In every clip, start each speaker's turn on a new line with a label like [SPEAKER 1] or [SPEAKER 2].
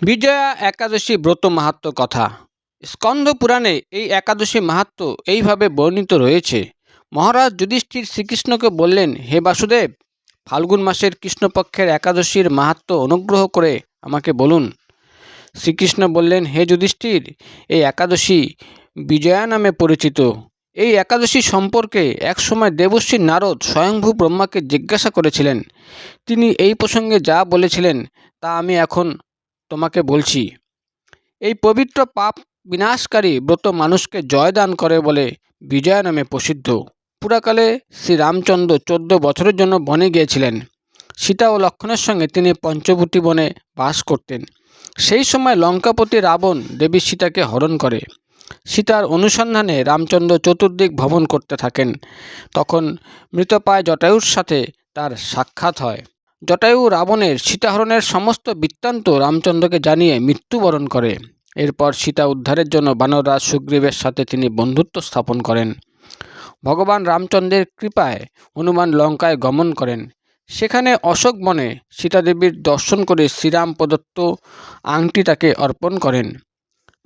[SPEAKER 1] বিজয়া একাদশী ব্রত মাহাত্ম্য কথা। স্কন্দ পুরাণে এই একাদশী মাহাত্ম্য এইভাবে বর্ণিত রয়েছে। মহারাজ যুধিষ্ঠির শ্রীকৃষ্ণকে বললেন, হে বাসুদেব, ফাল্গুন মাসের কৃষ্ণপক্ষের একাদশীর মাহাত্ম্য অনুগ্রহ করে আমাকে বলুন। শ্রীকৃষ্ণ বললেন, হে যুধিষ্ঠির, এই একাদশী বিজয়া নামে পরিচিত। এই একাদশী সম্পর্কে একসময় দেবর্ষি নারদ স্বয়ংভূ ব্রহ্মাকে জিজ্ঞাসা করেছিলেন। তিনি এই প্রসঙ্গে যা বলেছিলেন তা আমি এখন তোমাকে বলছি। এই পবিত্র পাপ বিনাশকারী ব্রত মানুষকে জয় দান করে বলে বিজয়া নামে প্রসিদ্ধ। পুরাকালে শ্রী রামচন্দ্র 14 বছরের জন্য বনে গিয়েছিলেন। সীতা ও লক্ষ্মণের সঙ্গে তিনি পঞ্চবটী বনে বাস করতেন। সেই সময় লঙ্কাপতি রাবণ দেবী সীতাকে হরণ করে। সীতার অনুসন্ধানে রামচন্দ্র চতুর্দিক ভ্রমণ করতে থাকেন। তখন মৃতপ্রায় জটায়ুর সাথে তার সাক্ষাৎ হয়। জটায়ু রাবণের সীতাহরণের সমস্ত বৃত্তান্ত রামচন্দ্রকে জানিয়ে মৃত্যুবরণ করে। এরপর সীতা উদ্ধারের জন্য বানররাজ সুগ্রীবের সাথে তিনি বন্ধুত্ব স্থাপন করেন। ভগবান রামচন্দ্রের কৃপায় হনুমান লঙ্কায় গমন করেন। সেখানে অশোক বনে সীতাদেবীর দর্শন করে শ্রীরাম প্রদত্ত আংটি তাকে অর্পণ করেন।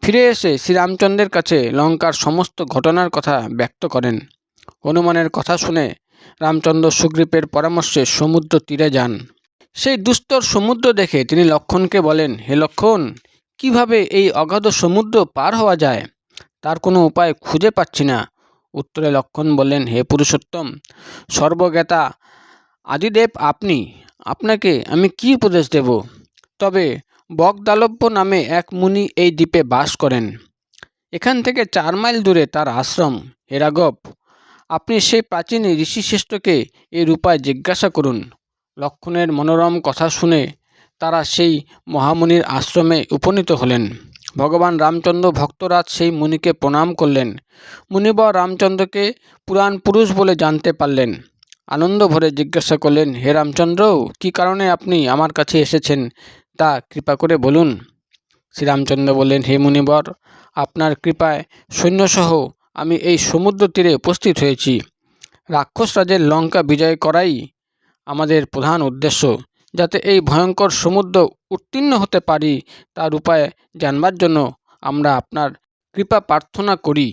[SPEAKER 1] ফিরে এসে শ্রীরামচন্দ্রের কাছে লঙ্কার সমস্ত ঘটনার কথা ব্যক্ত করেন। হনুমানের কথা শুনে রামচন্দ্র সুগ্রীবের পরামর্শে সমুদ্র তীরে যান। সেই দুস্তর সমুদ্র দেখে তিনি লক্ষ্মণকে বলেন, হে লক্ষ্মণ, কিভাবে এই অগাধ সমুদ্র পার হওয়া যায়? তার কোনো উপায় খুঁজে পাচ্ছি না। উত্তরে লক্ষ্মণ বললেন, হে পুরুষোত্তম, সর্বজ্ঞাতা আদিদেব আপনি, আপনাকে আমি কি উপদেশ দেব? তবে বকদালব্য নামে এক মুনি এই দ্বীপে বাস করেন। এখান থেকে 4 মাইল দূরে তার আশ্রম। হে রাঘব, আপনি সেই প্রাচীন ঋষিশ্রেষ্ঠকে এর উপায় জিজ্ঞাসা করুন। লক্ষ্মণের মনোরম কথা শুনে তারা সেই মহামুনির আশ্রমে উপনীত হলেন। ভগবান রামচন্দ্র ভক্তরাজ সেই মুনিকে প্রণাম করলেন। মুনিবর রামচন্দ্রকে পুরাণ পুরুষ বলে জানতে পারলেন। আনন্দ ভরে জিজ্ঞাসা করলেন, হে রামচন্দ্র, কী কারণে আপনি আমার কাছে এসেছেন তা কৃপা করে বলুন। শ্রীরামচন্দ্র বললেন, হে মুনিবর, আপনার কৃপায় সৈন্যসহ আমি এই সমুদ্র তীরে উপস্থিত হয়েছি। রাক্ষস রাজের লঙ্কা বিজয় করাই আমাদের প্রধান উদ্দেশ্য। যাতে এই ভয়ঙ্কর সমুদ্র উত্তীর্ণ হতে পারি তার উপায় জানবার জন্য আমরা আপনার কৃপা প্রার্থনা করি।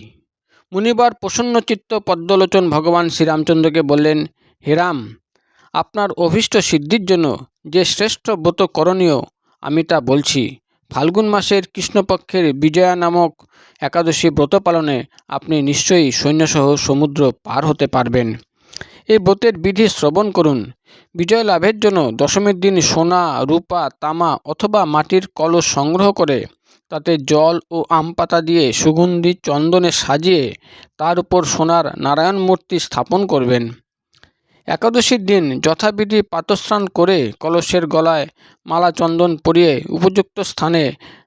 [SPEAKER 1] মুনিবর প্রসন্নচিত্ত পদ্মলোচন ভগবান শ্রীরামচন্দ্রকে বললেন, হে রাম, আপনার অভীষ্ট সিদ্ধির জন্য যে শ্রেষ্ঠ ব্রত করণীয় আমি তা বলছি। ফাল্গুন মাসের কৃষ্ণপক্ষের বিজয়া নামক একাদশী ব্রত পালনে আপনি নিশ্চয়ই সৈন্যসহ সমুদ্র পার হতে পারবেন। এই ব্রতের বিধি শ্রবণ করুন। বিজয় লাভের জন্য দশমীর দিন সোনা, রূপা, তামা অথবা মাটির কলস সংগ্রহ করে তাতে জল ও আম পাতা দিয়ে সুগন্ধি চন্দনে সাজিয়ে তার উপর সোনার নারায়ণ মূর্তি স্থাপন করবেন। একাদশীর দিন যথাবিধি প্রাতঃস্নান করে কলসের গলায় মালা চন্দন পরিয়ে উপযুক্ত স্থানে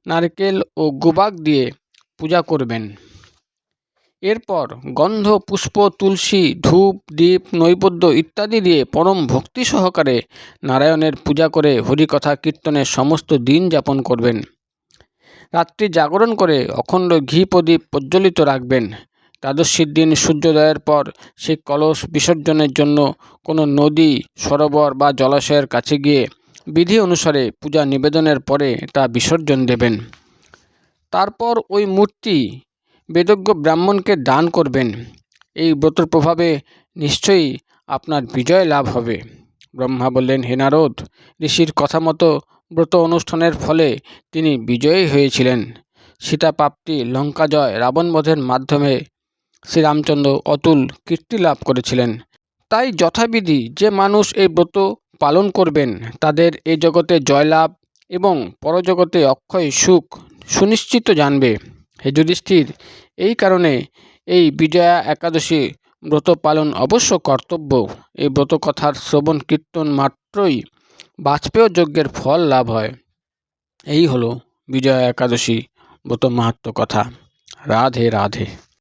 [SPEAKER 1] নারকেল ও গুবাক দিয়ে পূজা করবেন। এরপর গন্ধ, পুষ্প, তুলসী, ধূপ, দীপ, নৈবেদ্য ইত্যাদি দিয়ে পরম ভক্তি সহকারে নারায়ণের পূজা করে হরিকথা কীর্তনে সমস্ত দিন যাপন করবেন। রাত্রি জাগরণ করে অখণ্ড ঘি প্রদীপ প্রজ্বলিত রাখবেন। দ্বাদশীর দিন সূর্যোদয়ের পর সেই কলস বিসর্জনের জন্য কোনো নদী, সরোবর বা জলাশয়ের কাছে গিয়ে বিধি অনুসারে পূজা নিবেদনের পরে তা বিসর্জন দেবেন। তারপর ওই মূর্তি বেদজ্ঞ ব্রাহ্মণকে দান করবেন। এই ব্রতর প্রভাবে নিশ্চয়ই আপনার বিজয় লাভ হবে। ব্রহ্মা বললেন, হে নারদ, ঋষির কথা মতো ব্রত অনুষ্ঠানের ফলে তিনি বিজয়ী হয়েছিলেন। সীতা প্রাপ্তি, লঙ্কা জয়, রাবণবধের মাধ্যমে শ্রীরামচন্দ্র অতুল কীর্তি লাভ করেছিলেন। তাই যথাবিধি যে মানুষ এই ব্রত পালন করবেন তাদের এই জগতে জয়লাভ এবং পরজগতে অক্ষয় সুখ সুনিশ্চিত জানবে। হে যুধিষ্ঠির, এই কারণে এই বিজয়া একাদশী ব্রত পালন অবশ্য কর্তব্য। এই ব্রত কথার শ্রবণ কীর্তন মাত্রই বাজপেয় যজ্ঞের ফল লাভ হয়। এই হলো বিজয়া একাদশী ব্রত মাহাত্ম্য কথা। রাধে রাধে।